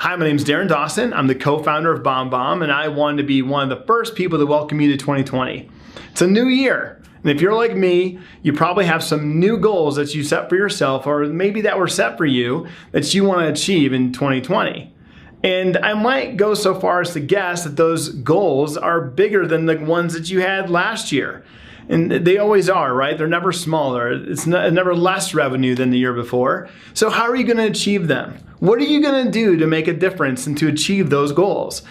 Hi, my name is Darren Dawson. I'm the co-founder of BombBomb, and I wanted to be one of the first people to welcome you to 2020. It's a new year, and if you're like me, you probably have some new goals that you set for yourself, or maybe that were set for you that you want to achieve in 2020. And I might go so far as to guess that those goals are bigger than the ones that you had last year. And they always are, right? They're never smaller. It's never less revenue than the year before. So how are you going to achieve them? What are you going to do to make a difference and to achieve those goals?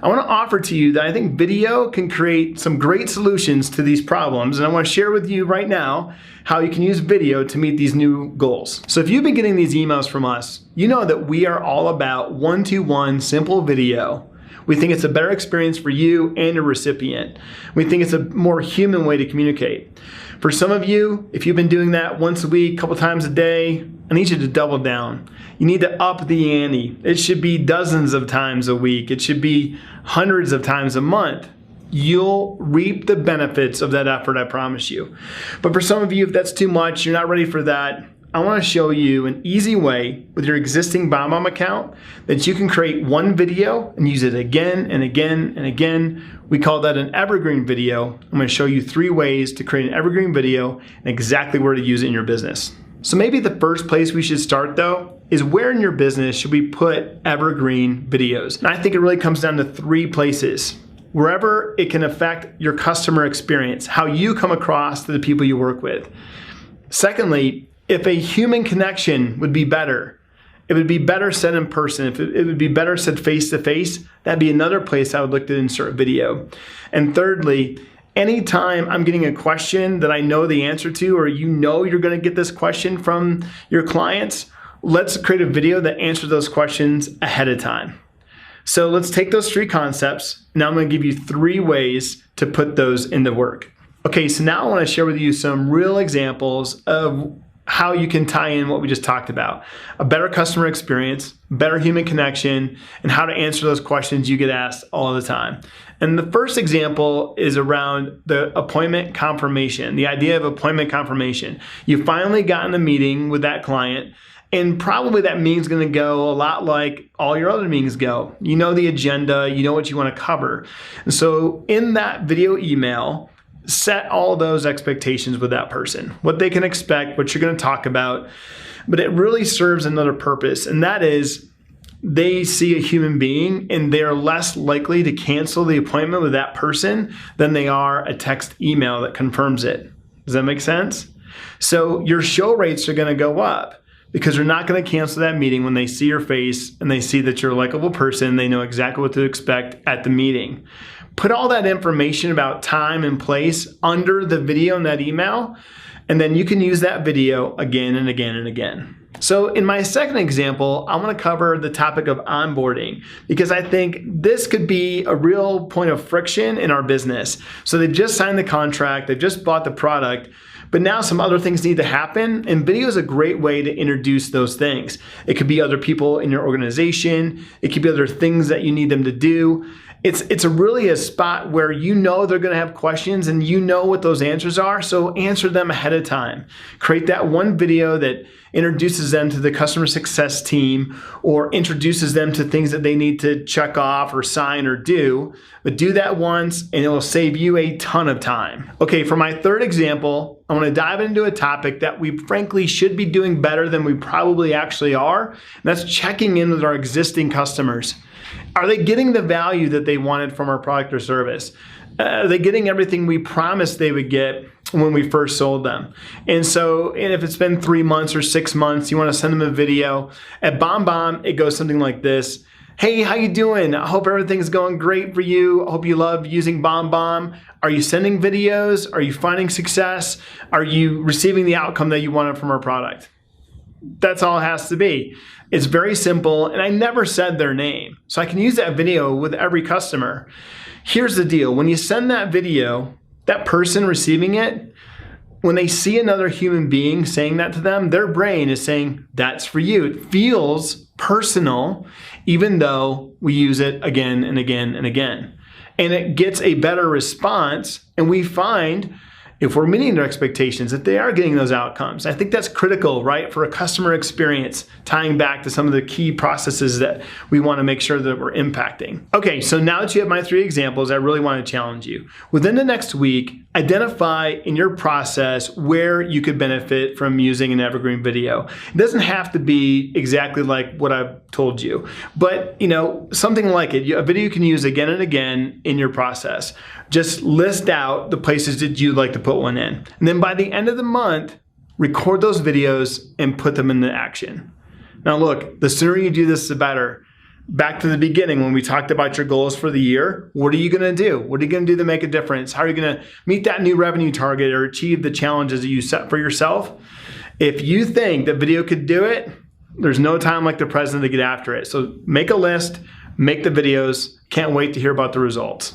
I want to offer to you that I think video can create some great solutions to these problems. And I want to share with you right now how you can use video to meet these new goals. So if you've been getting these emails from us, you know that we are all about one-to-one simple video. We think it's a better experience for you and your recipient. We think it's a more human way to communicate. For some of you, if you've been doing that once a week, a couple times a day, I need you to double down. You need to up the ante. It should be dozens of times a week. It should be hundreds of times a month. You'll reap the benefits of that effort, I promise you. But for some of you, if that's too much, you're not ready for that, I want to show you an easy way with your existing BombBomb account that you can create one video and use it again and again and again. We call that an Evergreen video. I'm going to show you 3 ways to create an Evergreen video and exactly where to use it in your business. So maybe the first place we should start though is where in your business should we put Evergreen videos? And I think it really comes down to 3 places. Wherever it can affect your customer experience, how you come across to the people you work with. Secondly, if a human connection would be better, it would be better said in person. If it would be better said face to face, that'd be another place I would look to insert video. And thirdly, anytime I'm getting a question that I know the answer to, or you know you're going to get this question from your clients, let's create a video that answers those questions ahead of time. So let's take those 3 concepts. Now I'm going to give you 3 ways to put those into work. Okay, so now I want to share with you some real examples of how you can tie in what we just talked about. A better customer experience, better human connection, and how to answer those questions you get asked all the time. And the first example is around the appointment confirmation, the idea of appointment confirmation. You finally got in a meeting with that client, and probably that meeting's going to go a lot like all your other meetings go. You know the agenda, you know what you want to cover. And so in that video email, set all those expectations with that person, what they can expect, what you're going to talk about. But it really serves another purpose, and that is they see a human being and they're less likely to cancel the appointment with that person than they are a text email that confirms it. Does that make sense? So your show rates are going to go up because they're not going to cancel that meeting when they see your face and they see that you're a likable person. They know exactly what to expect at the meeting. Put all that information about time and place under the video in that email, and then you can use that video again and again and again. So in my second example, I want to cover the topic of onboarding because I think this could be a real point of friction in our business. So they've just signed the contract, they've just bought the product, but now some other things need to happen, and video is a great way to introduce those things. It could be other people in your organization, it could be other things that you need them to do. It's really a spot where you know they're going to have questions and you know what those answers are, so answer them ahead of time. Create that one video that introduces them to the customer success team or introduces them to things that they need to check off or sign or do, but do that once and it will save you a ton of time. Okay, for my third example, I want to dive into a topic that we frankly should be doing better than we probably actually are, and that's checking in with our existing customers. Are they getting the value that they wanted from our product or service? Are they getting everything we promised they would get when we first sold them? And if it's been 3 months or 6 months, you want to send them a video. At BombBomb, it goes something like this. Hey, how you doing? I hope everything's going great for you. I hope you love using BombBomb. Are you sending videos? Are you finding success? Are you receiving the outcome that you wanted from our product? That's all it has to be. It's very simple, and I never said their name. So I can use that video with every customer. Here's the deal. When you send that video, that person receiving it, when they see another human being saying that to them, their brain is saying, that's for you. It feels personal, even though we use it again and again and again. And it gets a better response, and we find if we're meeting their expectations, if they are getting those outcomes. I think that's critical, right, for a customer experience, tying back to some of the key processes that we want to make sure that we're impacting. Okay, so now that you have my 3 examples, I really want to challenge you. Within the next week, identify in your process where you could benefit from using an evergreen video. It doesn't have to be exactly like what I've told you, but something like it, a video you can use again and again in your process. Just list out the places that you'd like to put one in. And then by the end of the month, record those videos and put them into action. Now look, the sooner you do this, the better. Back to the beginning when we talked about your goals for the year, what are you gonna do? What are you gonna do to make a difference? How are you gonna meet that new revenue target or achieve the challenges that you set for yourself? If you think that video could do it, there's no time like the present to get after it. So make a list, make the videos. Can't wait to hear about the results.